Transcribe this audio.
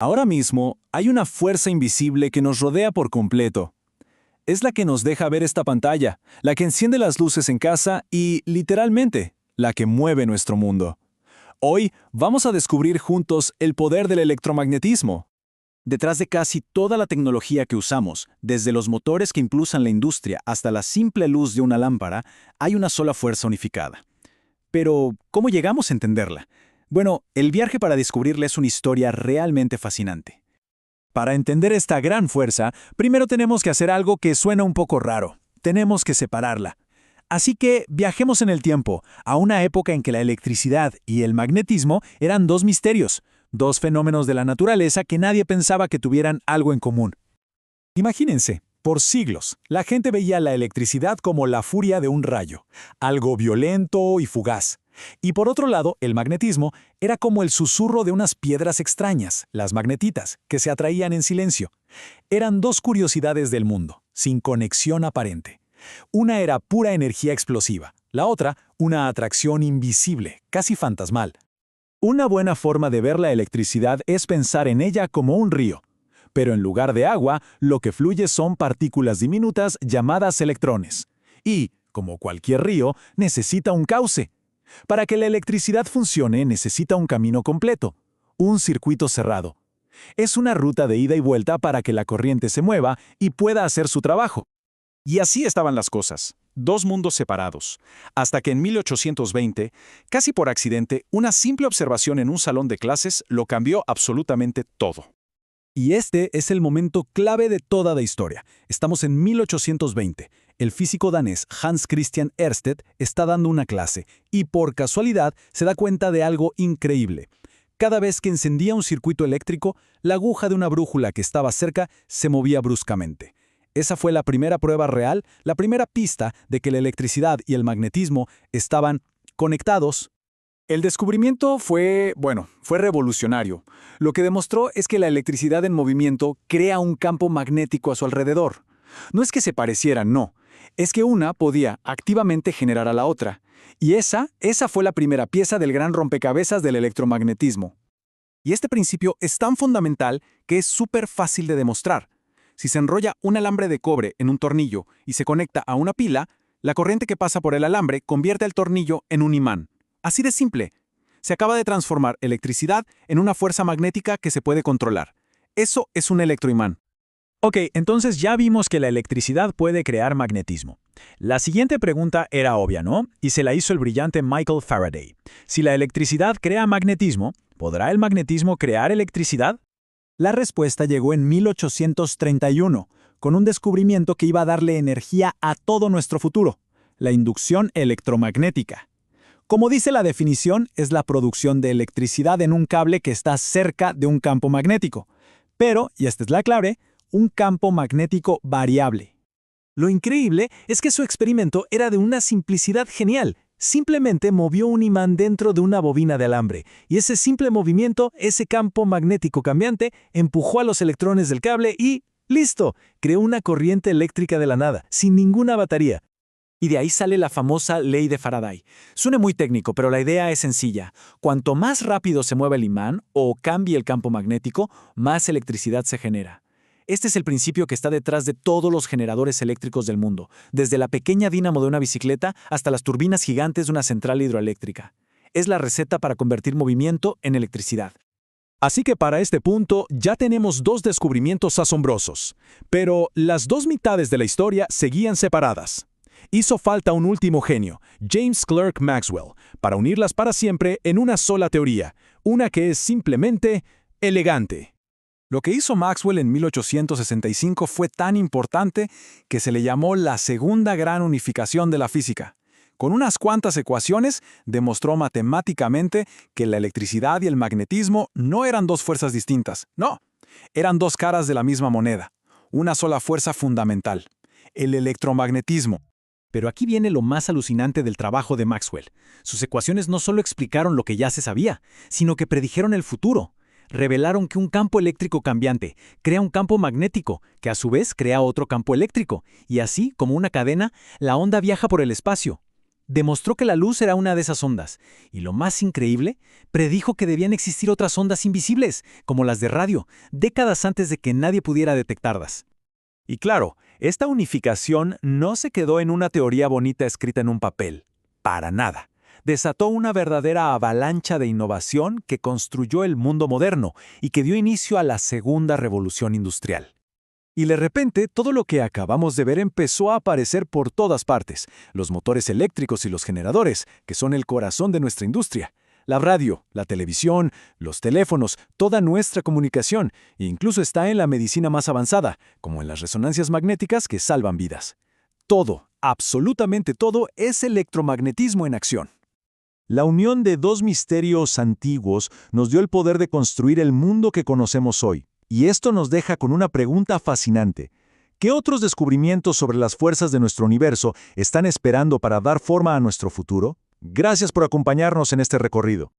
Ahora mismo hay una fuerza invisible que nos rodea por completo. Es la que nos deja ver esta pantalla, la que enciende las luces en casa y, literalmente, la que mueve nuestro mundo. Hoy vamos a descubrir juntos el poder del electromagnetismo. Detrás de casi toda la tecnología que usamos, desde los motores que impulsan la industria hasta la simple luz de una lámpara, hay una sola fuerza unificada. Pero, ¿cómo llegamos a entenderla? Bueno, el viaje para descubrirla es una historia realmente fascinante. Para entender esta gran fuerza, primero tenemos que hacer algo que suena un poco raro. Tenemos que separarla. Así que viajemos en el tiempo, a una época en que la electricidad y el magnetismo eran dos misterios, dos fenómenos de la naturaleza que nadie pensaba que tuvieran algo en común. Imagínense, por siglos, la gente veía la electricidad como la furia de un rayo, algo violento y fugaz. Y por otro lado, el magnetismo era como el susurro de unas piedras extrañas, las magnetitas, que se atraían en silencio. Eran dos curiosidades del mundo, sin conexión aparente. Una era pura energía explosiva, la otra, una atracción invisible, casi fantasmal. Una buena forma de ver la electricidad es pensar en ella como un río. Pero en lugar de agua, lo que fluye son partículas diminutas llamadas electrones. Y, como cualquier río, necesita un cauce. Para que la electricidad funcione necesita un camino completo, un circuito cerrado. Es una ruta de ida y vuelta para que la corriente se mueva y pueda hacer su trabajo. Y así estaban las cosas, dos mundos separados, hasta que en 1820, casi por accidente, una simple observación en un salón de clases lo cambió absolutamente todo. Y este es el momento clave de toda la historia. Estamos en 1820. El físico danés Hans Christian Ørsted está dando una clase y por casualidad se da cuenta de algo increíble. Cada vez que encendía un circuito eléctrico, la aguja de una brújula que estaba cerca se movía bruscamente. Esa fue la primera prueba real, la primera pista de que la electricidad y el magnetismo estaban conectados. El descubrimiento fue revolucionario. Lo que demostró es que la electricidad en movimiento crea un campo magnético a su alrededor. No es que se parecieran, no. Es que una podía activamente generar a la otra. Y esa fue la primera pieza del gran rompecabezas del electromagnetismo. Y este principio es tan fundamental que es súper fácil de demostrar. Si se enrolla un alambre de cobre en un tornillo y se conecta a una pila, la corriente que pasa por el alambre convierte el tornillo en un imán. Así de simple. Se acaba de transformar electricidad en una fuerza magnética que se puede controlar. Eso es un electroimán. Ok, entonces ya vimos que la electricidad puede crear magnetismo. La siguiente pregunta era obvia, ¿no? Y se la hizo el brillante Michael Faraday. Si la electricidad crea magnetismo, ¿podrá el magnetismo crear electricidad? La respuesta llegó en 1831, con un descubrimiento que iba a darle energía a todo nuestro futuro: la inducción electromagnética. Como dice la definición, es la producción de electricidad en un cable que está cerca de un campo magnético. Pero, y esta es la clave, un campo magnético variable. Lo increíble es que su experimento era de una simplicidad genial. Simplemente movió un imán dentro de una bobina de alambre, y ese simple movimiento, ese campo magnético cambiante, empujó a los electrones del cable y ¡listo! Creó una corriente eléctrica de la nada, sin ninguna batería. Y de ahí sale la famosa ley de Faraday. Suena muy técnico, pero la idea es sencilla. Cuanto más rápido se mueva el imán o cambie el campo magnético, más electricidad se genera. Este es el principio que está detrás de todos los generadores eléctricos del mundo, desde la pequeña dínamo de una bicicleta hasta las turbinas gigantes de una central hidroeléctrica. Es la receta para convertir movimiento en electricidad. Así que para este punto ya tenemos dos descubrimientos asombrosos, pero las dos mitades de la historia seguían separadas. Hizo falta un último genio, James Clerk Maxwell, para unirlas para siempre en una sola teoría, una que es simplemente elegante. Lo que hizo Maxwell en 1865 fue tan importante que se le llamó la segunda gran unificación de la física. Con unas cuantas ecuaciones, demostró matemáticamente que la electricidad y el magnetismo no eran dos fuerzas distintas, no, eran dos caras de la misma moneda, una sola fuerza fundamental, el electromagnetismo. Pero aquí viene lo más alucinante del trabajo de Maxwell. Sus ecuaciones no solo explicaron lo que ya se sabía, sino que predijeron el futuro. Revelaron que un campo eléctrico cambiante crea un campo magnético, que a su vez crea otro campo eléctrico, y así, como una cadena, la onda viaja por el espacio. Demostró que la luz era una de esas ondas, y lo más increíble, predijo que debían existir otras ondas invisibles, como las de radio, décadas antes de que nadie pudiera detectarlas. Y claro, esta unificación no se quedó en una teoría bonita escrita en un papel. Para nada. Desató una verdadera avalancha de innovación que construyó el mundo moderno y que dio inicio a la segunda revolución industrial. Y de repente, todo lo que acabamos de ver empezó a aparecer por todas partes. Los motores eléctricos y los generadores, que son el corazón de nuestra industria. La radio, la televisión, los teléfonos, toda nuestra comunicación, e incluso está en la medicina más avanzada, como en las resonancias magnéticas que salvan vidas. Todo, absolutamente todo, es electromagnetismo en acción. La unión de dos misterios antiguos nos dio el poder de construir el mundo que conocemos hoy. Y esto nos deja con una pregunta fascinante. ¿Qué otros descubrimientos sobre las fuerzas de nuestro universo están esperando para dar forma a nuestro futuro? Gracias por acompañarnos en este recorrido.